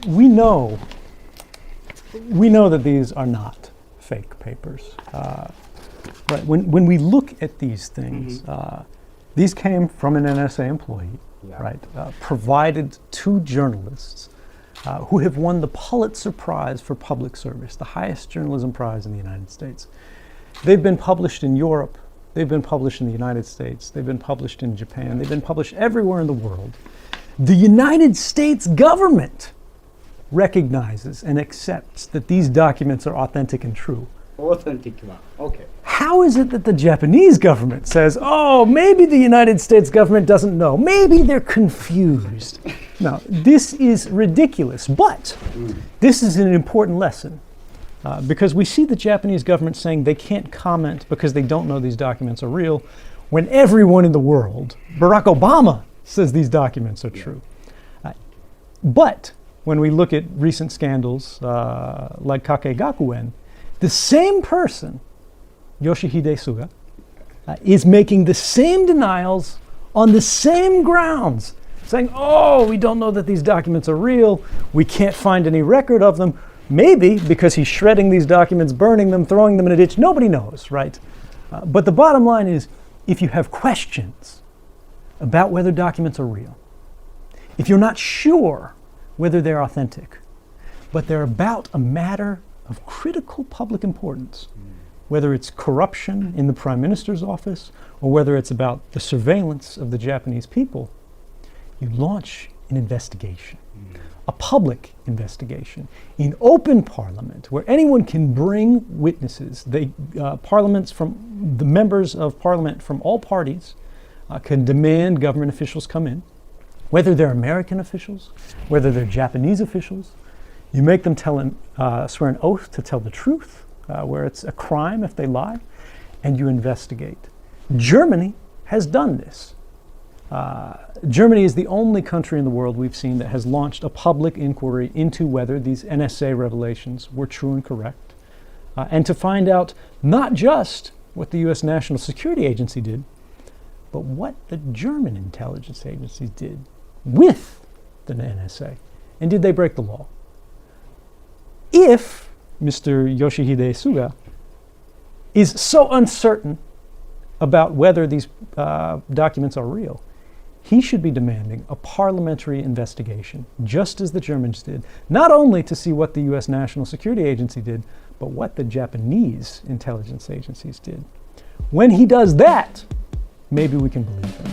we know that these are not fake papers. Right. When we look at these things, these came from an NSA employee, right? Provided to journalists who have won the Pulitzer Prize for public service, the highest journalism prize in the United States. They've been published in Europe. They've been published in the United States. They've been published in Japan. They've been published everywhere in the world. The United States government recognizes and accepts that these documents are authentic and true. Authentic one. Okay. How is it that the Japanese government says, oh, maybe the United States government doesn't know, maybe they're confused? Now, this is ridiculous, but this is an important lesson because we see the Japanese government saying they can't comment because they don't know these documents are real, when everyone in the world, Barack Obama, says these documents are true. But when we look at recent scandals like Kakegakuen, the same person, Yoshihide Suga, is making the same denials on the same grounds, saying, oh, we don't know that these documents are real, we can't find any record of them, maybe because he's shredding these documents, burning them, throwing them in a ditch, nobody knows, right? But the bottom line is, if you have questions about whether documents are real, if you're not sure whether they're authentic, but they're about a matter of critical public importance, whether it's corruption in the Prime Minister's office or whether it's about the surveillance of the Japanese people, you launch an investigation, a public investigation, in open parliament where anyone can bring witnesses. Parliaments from the members of parliament from all parties can demand government officials come in, whether they're American officials, whether they're Japanese officials. You make them swear an oath to tell the truth, where it's a crime if they lie, and you investigate. Germany has done this. Germany is the only country in the world we've seen that has launched a public inquiry into whether these NSA revelations were true and correct, and to find out not just what the US National Security Agency did, but what the German intelligence agencies did with the NSA. And did they break the law? If Mr. Yoshihide Suga is so uncertain about whether these documents are real, he should be demanding a parliamentary investigation, just as the Germans did, not only to see what the US National Security Agency did, but what the Japanese intelligence agencies did. When he does that, maybe we can believe him.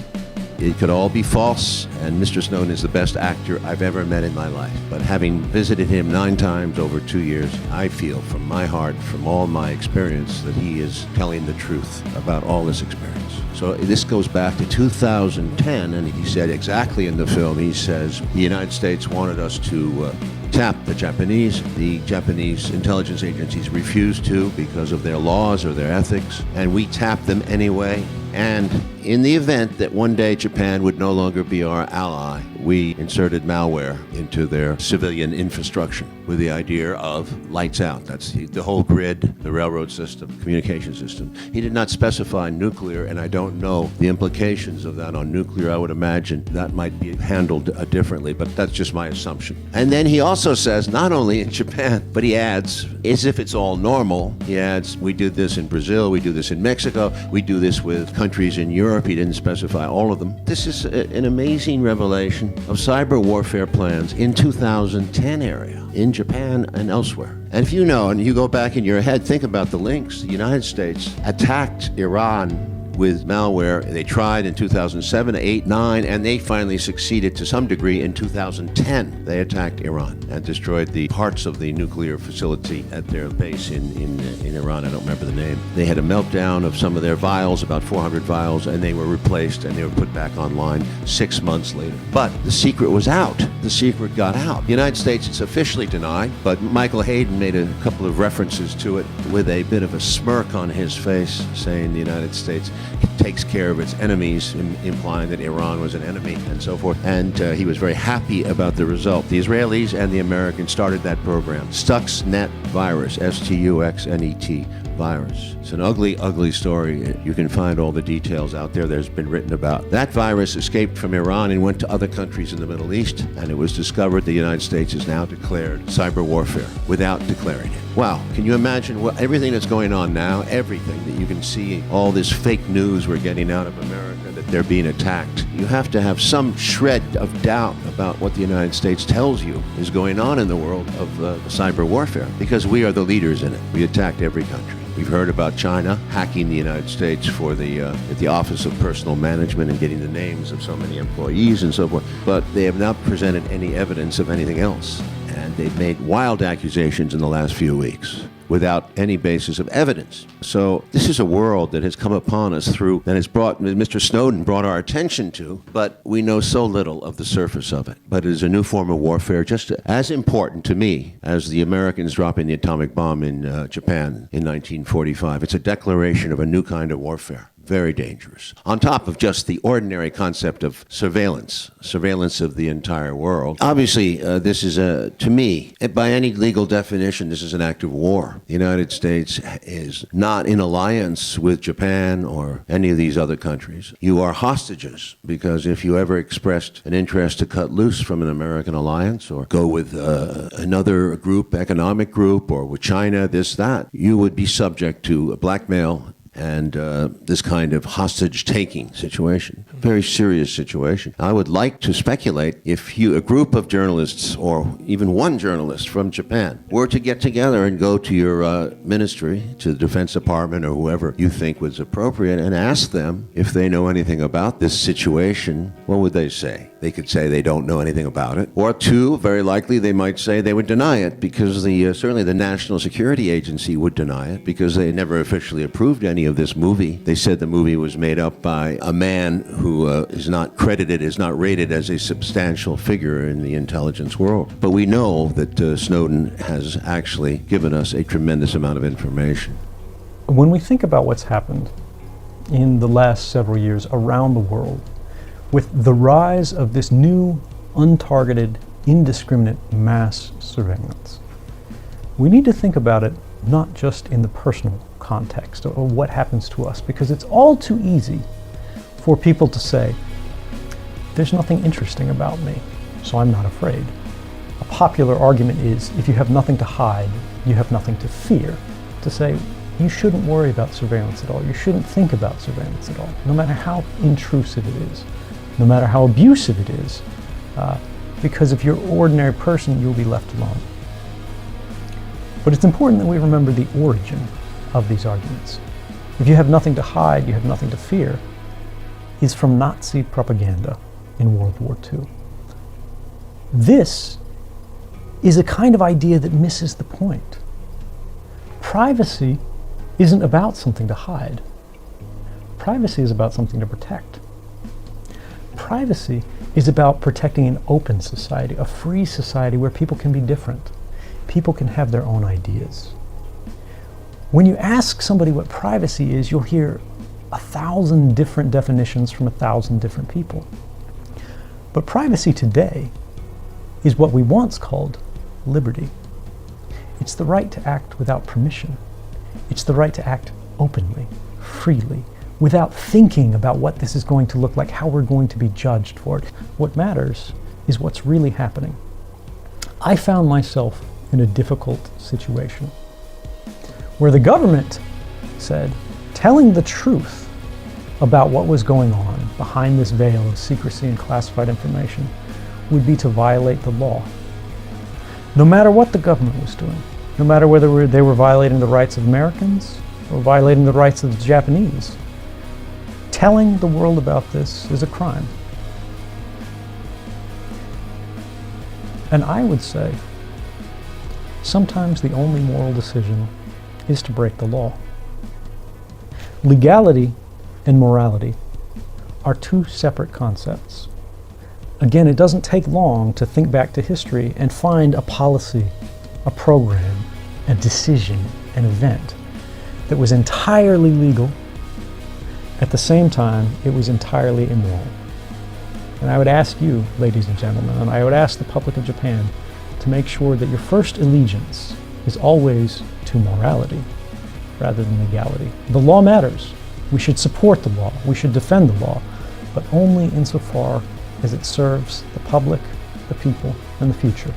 It could all be false, and Mr. Snowden is the best actor I've ever met in my life. But having visited him 9 times over 2 years, I feel from my heart, from all my experience, that he is telling the truth about all this experience. So this goes back to 2010, and he said exactly in the film, he says, the United States wanted us to tap the Japanese. The Japanese intelligence agencies refused to because of their laws or their ethics, and we tapped them anyway. And in the event that one day Japan would no longer be our ally, we inserted malware into their civilian infrastructure with the idea of lights out. That's the whole grid, the railroad system, communication system. He did not specify nuclear, and I don't know the implications of that on nuclear. I would imagine that might be handled differently, but that's just my assumption. And then he also says, not only in Japan, but he adds, as if it's all normal, he adds, we do this in Brazil, we do this in Mexico, we do this with countries in Europe. He didn't specify all of them. This is an amazing revelation of cyber warfare plans in 2010 area, in Japan and elsewhere. And if you know, and you go back in your head, think about the links. The United States attacked Iran with malware. They tried in 2007, 8, 9, and they finally succeeded to some degree in 2010. They attacked Iran and destroyed the parts of the nuclear facility at their base in Iran. I don't remember the name. They had a meltdown of some of their vials, about 400 vials, and they were replaced and they were put back online 6 months later. But the secret was out. The secret got out. The United States, it's officially denied, but Michael Hayden made a couple of references to it with a bit of a smirk on his face, saying the United States takes care of its enemies, implying that Iran was an enemy and so forth. And he was very happy about the result. The Israelis and the Americans started that program. Stuxnet virus, S-T-U-X-N-E-T virus. It's an ugly, ugly story. You can find all the details out there. There's been written about. That virus escaped from Iran and went to other countries in the Middle East, and it it was discovered the United States has now declared cyber warfare without declaring it. Wow, can you imagine everything that's going on now, everything that you can see, all this fake news we're getting out of America, that they're being attacked. You have to have some shred of doubt about what the United States tells you is going on in the world of cyber warfare, because we are the leaders in it. We attacked every country. We've heard about China hacking the United States for the Office of Personal Management and getting the names of so many employees and so forth, but they have not presented any evidence of anything else. And they've made wild accusations in the last few weeks without any basis of evidence. So this is a world that has come upon us through, that has brought, Mr. Snowden brought our attention to, but we know so little of the surface of it. But it is a new form of warfare, just as important to me as the Americans dropping the atomic bomb in Japan in 1945. It's a declaration of a new kind of warfare. Very dangerous. On top of just the ordinary concept of surveillance of the entire world. Obviously, this is to me, by any legal definition, this is an act of war. The United States is not in alliance with Japan or any of these other countries. You are hostages, because if you ever expressed an interest to cut loose from an American alliance or go with another group, economic group, or with China, this, that, you would be subject to blackmail and this kind of hostage-taking situation. Very serious situation. I would like to speculate if a group of journalists, or even one journalist from Japan, were to get together and go to your ministry, to the Defense Department or whoever you think was appropriate, and ask them if they know anything about this situation, what would they say? They could say they don't know anything about it. Or two, very likely they might say they would deny it, because certainly the National Security Agency would deny it, because they never officially approved any of this movie. They said the movie was made up by a man who is not credited, is not rated as a substantial figure in the intelligence world. But we know that Snowden has actually given us a tremendous amount of information. When we think about what's happened in the last several years around the world, with the rise of this new, untargeted, indiscriminate mass surveillance, we need to think about it not just in the personal context of what happens to us, because it's all too easy for people to say, there's nothing interesting about me, so I'm not afraid. A popular argument is, if you have nothing to hide, you have nothing to fear. To say, you shouldn't worry about surveillance at all, you shouldn't think about surveillance at all, no matter how intrusive it is, no matter how abusive it is, because if you're an ordinary person, you'll be left alone. But it's important that we remember the origin of these arguments. If you have nothing to hide, you have nothing to fear, is from Nazi propaganda in World War II. This is a kind of idea that misses the point. Privacy isn't about something to hide. Privacy is about something to protect. Privacy is about protecting an open society, a free society where people can be different. People can have their own ideas. When you ask somebody what privacy is, you'll hear 1,000 different definitions from 1,000 different people. But privacy today is what we once called liberty. It's the right to act without permission. It's the right to act openly, freely, without thinking about what this is going to look like, how we're going to be judged for it. What matters is what's really happening. I found myself in a difficult situation where the government said telling the truth about what was going on behind this veil of secrecy and classified information would be to violate the law. No matter what the government was doing, no matter whether they were violating the rights of Americans or violating the rights of the Japanese, telling the world about this is a crime. And I would say, sometimes the only moral decision is to break the law. Legality and morality are two separate concepts. Again, it doesn't take long to think back to history and find a policy, a program, a decision, an event that was entirely legal. At the same time, it was entirely immoral. And I would ask you, ladies and gentlemen, and I would ask the public of Japan to make sure that your first allegiance is always to morality rather than legality. The law matters. We should support the law. We should defend the law, but only insofar as it serves the public the people, and the future.